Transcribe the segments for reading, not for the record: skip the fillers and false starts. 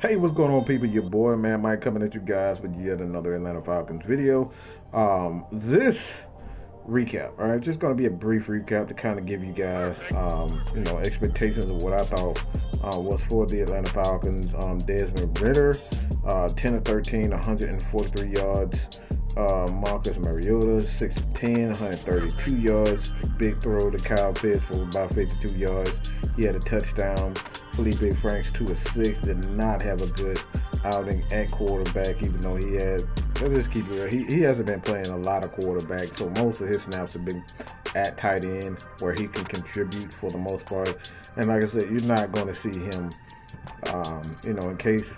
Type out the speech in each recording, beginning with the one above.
Hey, what's going on, people? Your boy, man, Mike, coming at you guys with yet another Atlanta Falcons video. This recap, all right, just going to be a brief recap to kind of give you guys, expectations of what I thought was for the Atlanta Falcons. Desmond Ridder, 10 of 13, 143 yards. Marcus Mariota, 6 of 10, 132 yards. Big throw to Kyle Pitts for about 52 yards. He had a touchdown. Felipe Franks, 2 of 6, did not have a good outing at quarterback, even though he had, let's just keep it real, he hasn't been playing a lot of quarterback, so most of his snaps have been at tight end where he can contribute for the most part. And like I said, you're not going to see him, in case,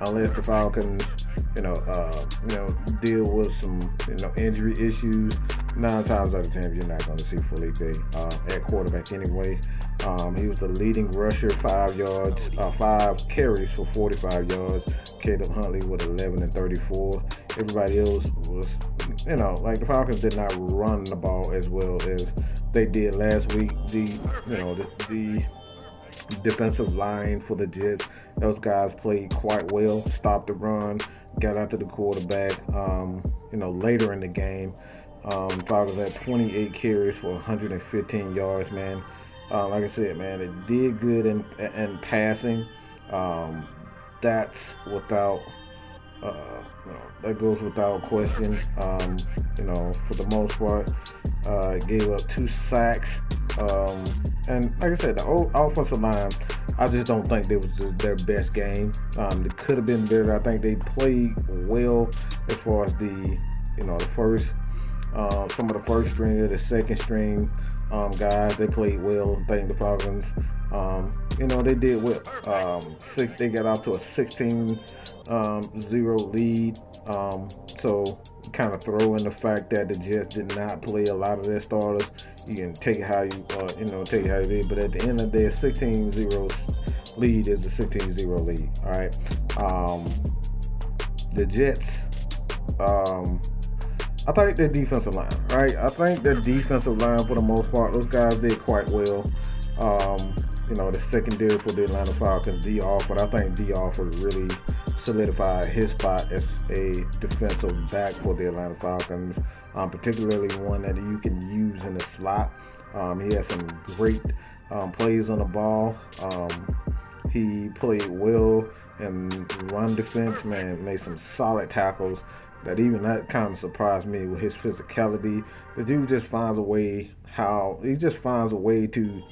unless the Falcons, deal with some, injury issues. 9 times out of 10, you're not going to see Felipe at quarterback anyway. He was the leading rusher, 5 carries for 45 yards. Caleb Huntley with 11 and 34. Everybody else was, the Falcons did not run the ball as well as they did last week. The defensive line for the Jets, those guys played quite well, stopped the run, got after the quarterback, later in the game. Falcons had 28 carries for 115 yards, man. Like I said, man, it did good in passing. That's without, that goes without question. For the most part, gave up 2 sacks. And like I said, the offensive line, I just don't think it was their best game. It could have been better. I think they played well as far as the first, some of the first string or the second string guys. They played well. I think the Falcons, they did well. They got off to a 16-0 lead. So kind of throw in the fact that the Jets did not play a lot of their starters. You can take it how you, take it how you did. But at the end of the day, a 16-0 lead is a 16-0 lead. All right. The Jets. I think their defensive line, right? I think their defensive line, for the most part, those guys did quite well. The secondary for the Atlanta Falcons, D. Alford, I think D. Alford really solidified his spot as a defensive back for the Atlanta Falcons, particularly one that you can use in the slot. He had some great plays on the ball. He played well in run defense, man, made some solid tackles. That kind of surprised me with his physicality. The dude just finds a way to,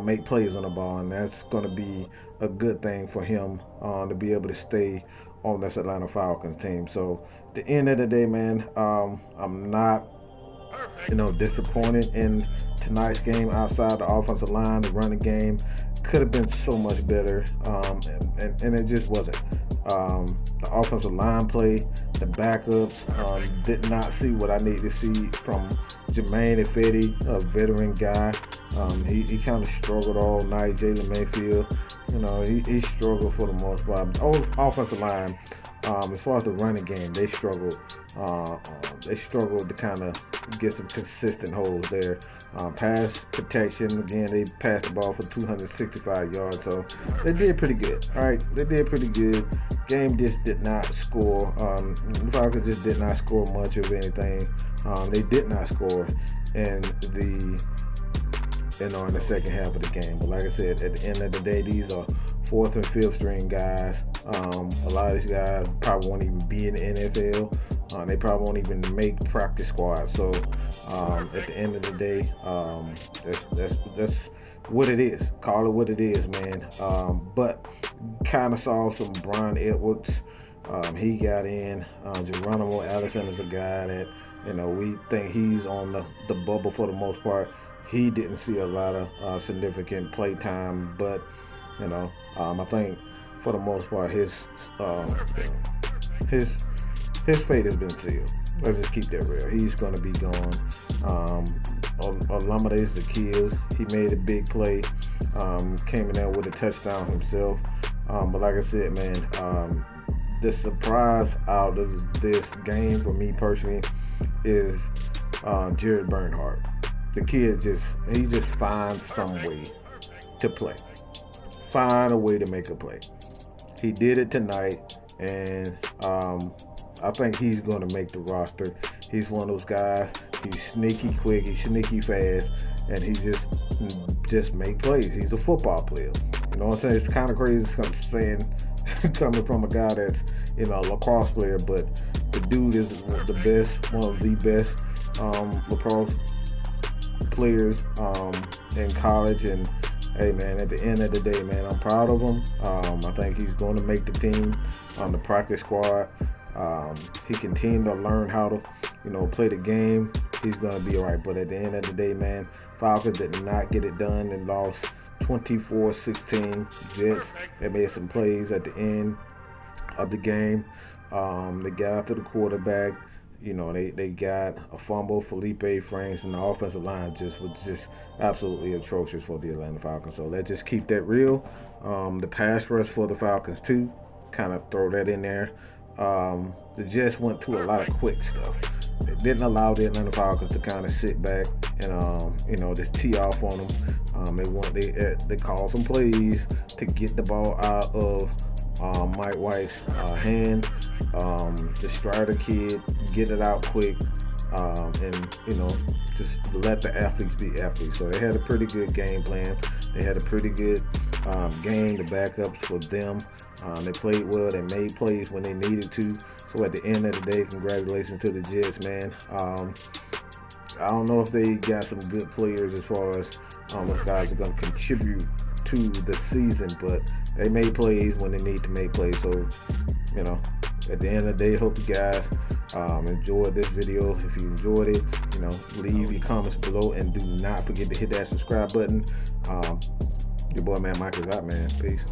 make plays on the ball, and that's going to be a good thing for him to be able to stay on this Atlanta Falcons team. So at the end of the day, man, I'm not, disappointed in tonight's game outside the offensive line. The running game could have been so much better, and it just wasn't. The offensive line play, the backups, did not see what I need to see from Jermaine Ifedi, a veteran guy. He kind of struggled all night. Jalen Mayfield, he struggled for the most part. Offensive line, as far as the running game, they struggled. They struggled to kind of get some consistent holds there. Pass protection, again, they passed the ball for 265 yards, so they did pretty good. All right, they did pretty good. Game just did not score. The Falcons just did not score much of anything. They did not score in the second half of the game. But like I said, at the end of the day, these are 4th and 5th string guys. A lot of these guys probably won't even be in the NFL. They probably won't even make practice squad. So at the end of the day, that's what it is. Call it what it is, man. But kind of saw some Brian Edwards. He got in. Geronimo Allison is a guy that we think he's on the bubble for the most part. He didn't see a lot of significant play time, but I think for the most part his fate has been sealed. Let's just keep that real. He's going to be gone. Olamide Zaccheaus, he made a big play, came in there with a touchdown himself. But like I said, man, the surprise out of this game for me personally is Jared Bernhardt. The kid just finds some way to play. Find a way to make a play. He did it tonight, and I think he's going to make the roster. He's one of those guys. He's sneaky quick. He's sneaky fast, and he just make plays. He's a football player. You know what I'm saying? It's kind of crazy coming from a guy that's a lacrosse player, but the dude is the best, one of the best lacrosse players in college. And hey, man, at the end of the day, man, I'm proud of him. I think he's going to make the team on the practice squad. He continued to learn how to, play the game. He's going to be all right. But at the end of the day, man, Falcons did not get it done and lost 24-16. Jets, they made some plays at the end of the game. They got after the quarterback. They got a fumble. Felipe Franks, and the offensive line was just absolutely atrocious for the Atlanta Falcons. So let's just keep that real. The pass rush for the Falcons too, kind of throw that in there. The Jets went to a lot of quick stuff. It didn't allow the Atlanta Falcons to kind of sit back and just tee off on them. They called some plays to get the ball out of Mike White's hand. The Strider kid, get it out quick, and just let the athletes be athletes. So they had a pretty good game plan. They had a pretty good game. The backups for them, they played well. They made plays when they needed to. So at the end of the day, congratulations to the Jets, man. I don't know if they got some good players as far as what guys are going to contribute to the season, but they made plays when they need to make plays. So, at the end of the day, hope you guys enjoyed this video. If you enjoyed it, leave your comments below, and do not forget to hit that subscribe button. Your boy, man, Mike is out, man. Peace.